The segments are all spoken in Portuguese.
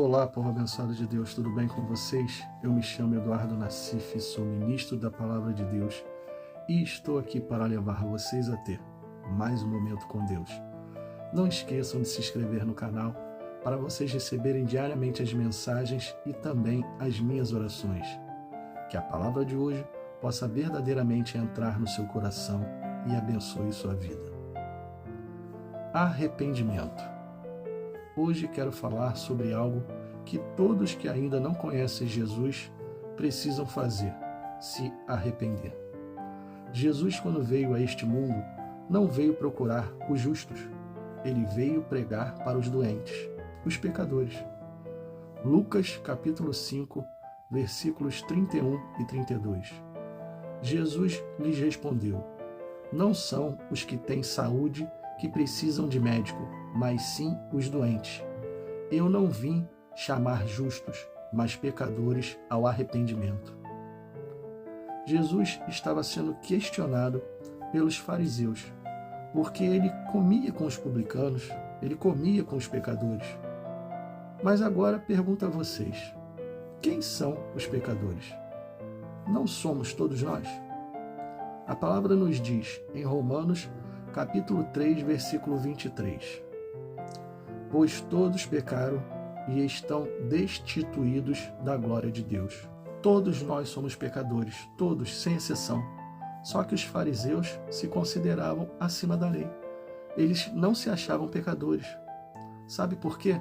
Olá, povo abençoado de Deus, tudo bem com vocês? Eu me chamo Eduardo Nassif, sou ministro da Palavra de Deus e estou aqui para levar vocês a ter mais um momento com Deus. Não esqueçam de se inscrever no canal para vocês receberem diariamente as mensagens e também as minhas orações. Que a palavra de hoje possa verdadeiramente entrar no seu coração e abençoe sua vida. Arrependimento. Hoje quero falar sobre algo que todos que ainda não conhecem Jesus precisam fazer, se arrepender. Jesus, quando veio a este mundo, não veio procurar os justos. Ele veio pregar para os doentes, os pecadores. Lucas capítulo 5, versículos 31 e 32. Jesus lhes respondeu: não são os que têm saúde que precisam de médico, mas sim os doentes. Eu não vim chamar justos, mas pecadores ao arrependimento. Jesus estava sendo questionado pelos fariseus, porque ele comia com os publicanos, ele comia com os pecadores. Mas agora pergunto a vocês: quem são os pecadores? Não somos todos nós? A palavra nos diz em Romanos capítulo 3, versículo 23. Pois todos pecaram e estão destituídos da glória de Deus. Todos nós somos pecadores, todos, sem exceção. Só que os fariseus se consideravam acima da lei. Eles não se achavam pecadores. Sabe por quê?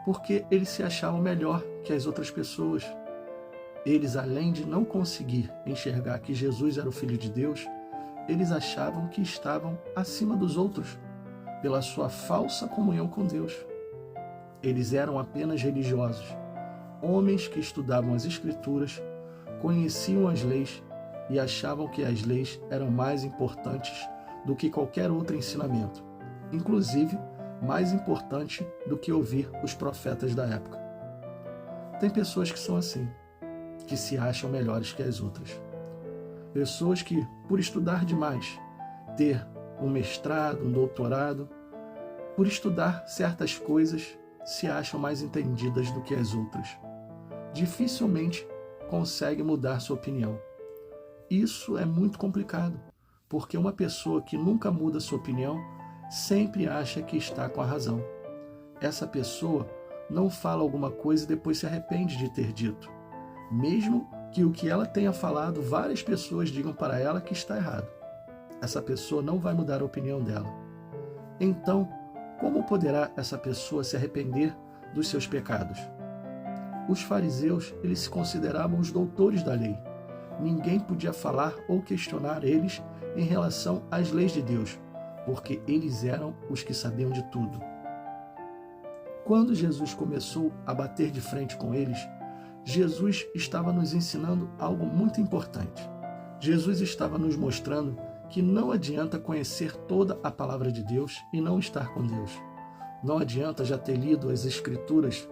Porque eles se achavam melhor que as outras pessoas. Eles, além de não conseguir enxergar que Jesus era o Filho de Deus, eles achavam que estavam acima dos outros, pela sua falsa comunhão com Deus. Eles eram apenas religiosos, homens que estudavam as Escrituras, conheciam as leis e achavam que as leis eram mais importantes do que qualquer outro ensinamento, inclusive mais importante do que ouvir os profetas da época. Tem pessoas que são assim, que se acham melhores que as outras. Pessoas que, por estudar demais, ter um mestrado, um doutorado, por estudar certas coisas, se acham mais entendidas do que as outras. Dificilmente conseguem mudar sua opinião. Isso é muito complicado, porque uma pessoa que nunca muda sua opinião sempre acha que está com a razão. Essa pessoa não fala alguma coisa e depois se arrepende de ter dito, mesmo que o que ela tenha falado, várias pessoas digam para ela que está errado. Essa pessoa não vai mudar a opinião dela. Então, como poderá essa pessoa se arrepender dos seus pecados? Os fariseus, eles se consideravam os doutores da lei. Ninguém podia falar ou questionar eles em relação às leis de Deus, porque eles eram os que sabiam de tudo. Quando Jesus começou a bater de frente com eles, Jesus estava nos ensinando algo muito importante. Jesus estava nos mostrando que não adianta conhecer toda a palavra de Deus e não estar com Deus. Não adianta já ter lido as Escrituras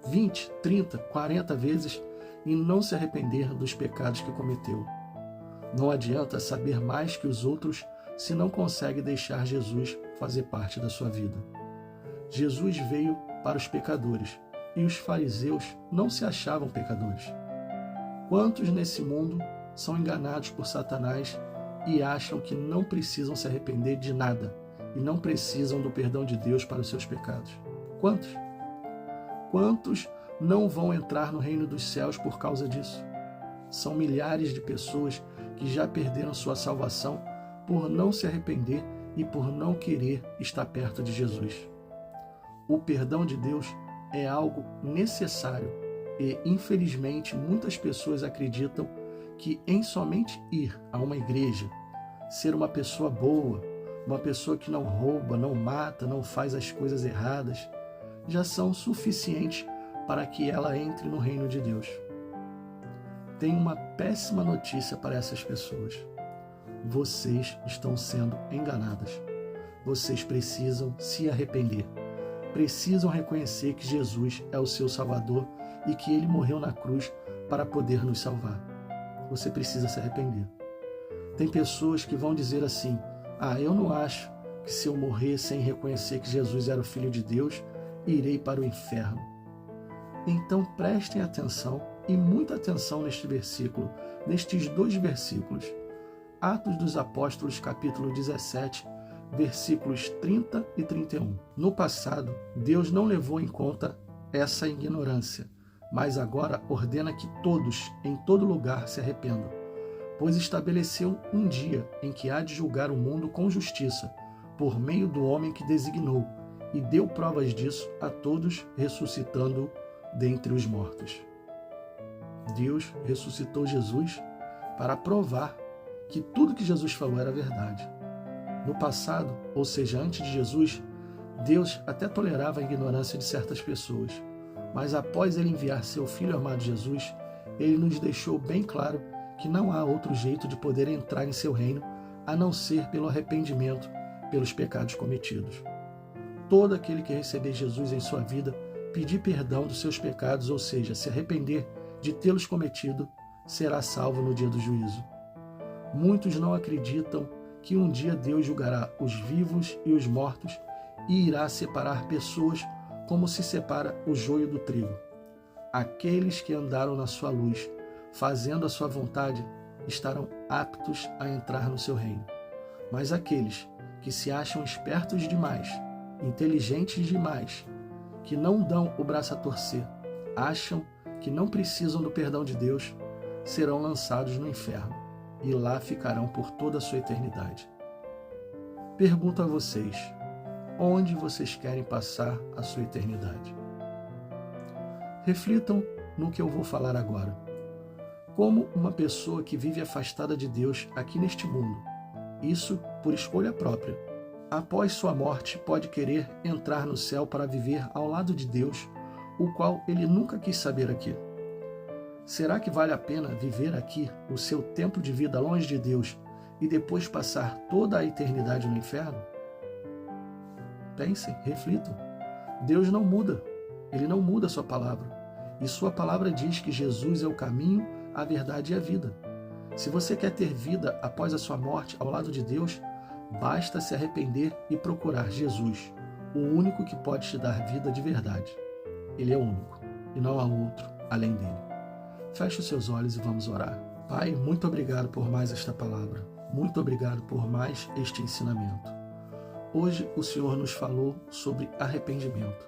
20, 30, 40 vezes e não se arrepender dos pecados que cometeu. Não adianta saber mais que os outros se não consegue deixar Jesus fazer parte da sua vida. Jesus veio para os pecadores, e os fariseus não se achavam pecadores. Quantos nesse mundo são enganados por Satanás e acham que não precisam se arrepender de nada e não precisam do perdão de Deus para os seus pecados? Quantos? Quantos não vão entrar no reino dos céus por causa disso? São milhares de pessoas que já perderam sua salvação por não se arrepender e por não querer estar perto de Jesus. O perdão de Deus é algo necessário e, infelizmente, muitas pessoas acreditam que em somente ir a uma igreja, ser uma pessoa boa, uma pessoa que não rouba, não mata, não faz as coisas erradas, já são suficientes para que ela entre no reino de Deus. Tenho uma péssima notícia para essas pessoas. Vocês estão sendo enganadas. Vocês precisam se arrepender. Precisam reconhecer que Jesus é o seu Salvador e que Ele morreu na cruz para poder nos salvar. Você precisa se arrepender. Tem pessoas que vão dizer assim: eu não acho que se eu morrer sem reconhecer que Jesus era o Filho de Deus, irei para o inferno. Então prestem atenção e muita atenção neste versículo, nestes 2 versículos. Atos dos Apóstolos, capítulo 17, versículos 30 e 31. No passado, Deus não levou em conta essa ignorância, mas agora ordena que todos, em todo lugar, se arrependam, pois estabeleceu um dia em que há de julgar o mundo com justiça, por meio do homem que designou, e deu provas disso a todos, ressuscitando-o dentre os mortos. Deus ressuscitou Jesus para provar que tudo que Jesus falou era verdade. No passado, ou seja, antes de Jesus, Deus até tolerava a ignorância de certas pessoas, mas após ele enviar seu Filho amado Jesus, ele nos deixou bem claro que não há outro jeito de poder entrar em seu reino a não ser pelo arrependimento pelos pecados cometidos. Todo aquele que receber Jesus em sua vida, pedir perdão dos seus pecados, ou seja, se arrepender de tê-los cometido, será salvo no dia do juízo. Muitos não acreditam que um dia Deus julgará os vivos e os mortos e irá separar pessoas como se separa o joio do trigo. Aqueles que andaram na sua luz, fazendo a sua vontade, estarão aptos a entrar no seu reino. Mas aqueles que se acham espertos demais, inteligentes demais, que não dão o braço a torcer, acham que não precisam do perdão de Deus, serão lançados no inferno e lá ficarão por toda a sua eternidade. Pergunto a vocês, onde vocês querem passar a sua eternidade? Reflitam no que eu vou falar agora. Como uma pessoa que vive afastada de Deus aqui neste mundo, isso por escolha própria, após sua morte pode querer entrar no céu para viver ao lado de Deus, o qual ele nunca quis saber aqui. Será que vale a pena viver aqui o seu tempo de vida longe de Deus e depois passar toda a eternidade no inferno? Pensem, reflitam. Deus não muda. Ele não muda a sua palavra. E sua palavra diz que Jesus é o caminho, a verdade e a vida. Se você quer ter vida após a sua morte ao lado de Deus, basta se arrepender e procurar Jesus, o único que pode te dar vida de verdade. Ele é o único, e não há outro além dele. Feche os seus olhos e vamos orar. Pai, muito obrigado por mais esta palavra. Muito obrigado por mais este ensinamento. Hoje o Senhor nos falou sobre arrependimento.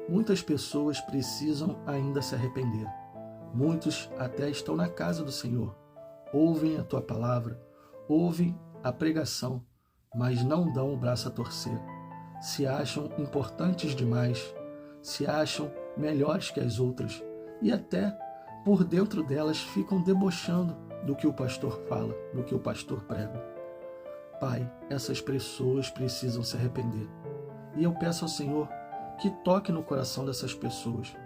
Muitas pessoas precisam ainda se arrepender. Muitos até estão na casa do Senhor, ouvem a tua palavra, ouvem a pregação, mas não dão o braço a torcer. Se acham importantes demais, se acham melhores que as outras e até por dentro delas ficam debochando do que o pastor fala, do que o pastor prega. Pai, essas pessoas precisam se arrepender. E eu peço ao Senhor que toque no coração dessas pessoas,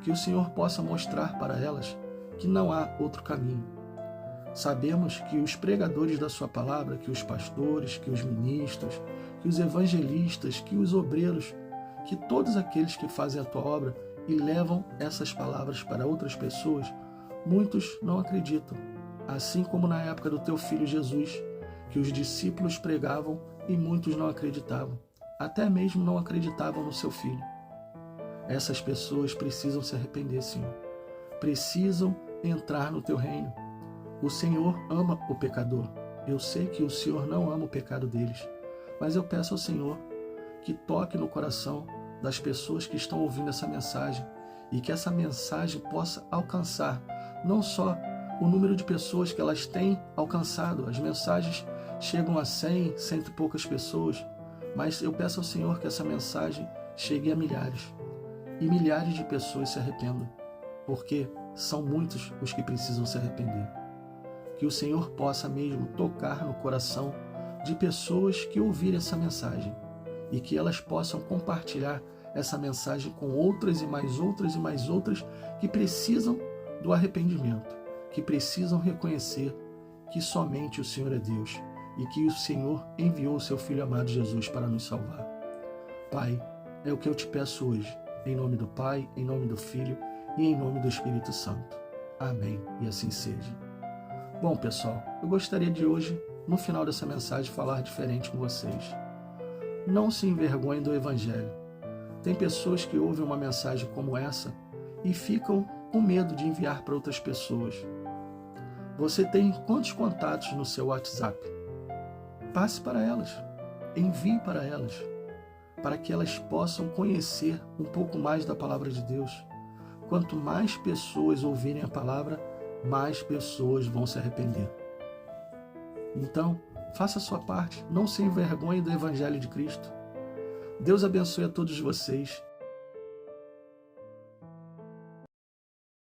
que o Senhor possa mostrar para elas que não há outro caminho. Sabemos que os pregadores da sua palavra, que os pastores, que os ministros, que os evangelistas, que os obreiros, que todos aqueles que fazem a tua obra e levam essas palavras para outras pessoas, muitos não acreditam. Assim como na época do teu filho Jesus, que os discípulos pregavam e muitos não acreditavam. Até mesmo não acreditavam no seu filho. Essas pessoas precisam se arrepender, Senhor. Precisam entrar no teu reino. O Senhor ama o pecador. Eu sei que o Senhor não ama o pecado deles, mas eu peço ao Senhor que toque no coração das pessoas que estão ouvindo essa mensagem e que essa mensagem possa alcançar não só o número de pessoas que elas têm alcançado. As mensagens chegam a 100, 100 e poucas pessoas, mas eu peço ao Senhor que essa mensagem chegue a milhares e milhares de pessoas se arrependam, porque são muitos os que precisam se arrepender. Que o Senhor possa mesmo tocar no coração de pessoas que ouvirem essa mensagem e que elas possam compartilhar essa mensagem com outras e mais outras e mais outras que precisam do arrependimento, que precisam reconhecer que somente o Senhor é Deus e que o Senhor enviou o seu Filho amado Jesus para nos salvar. Pai, é o que eu te peço hoje, em nome do Pai, em nome do Filho e em nome do Espírito Santo. Amém, e assim seja. Bom, pessoal, eu gostaria de hoje, no final dessa mensagem, falar diferente com vocês. Não se envergonhem do Evangelho. Tem pessoas que ouvem uma mensagem como essa e ficam com medo de enviar para outras pessoas. Você tem quantos contatos no seu WhatsApp? Passe para elas, envie para elas, para que elas possam conhecer um pouco mais da palavra de Deus. Quanto mais pessoas ouvirem a palavra, mais pessoas vão se arrepender. Então, faça a sua parte, não se envergonhe do Evangelho de Cristo. Deus abençoe a todos vocês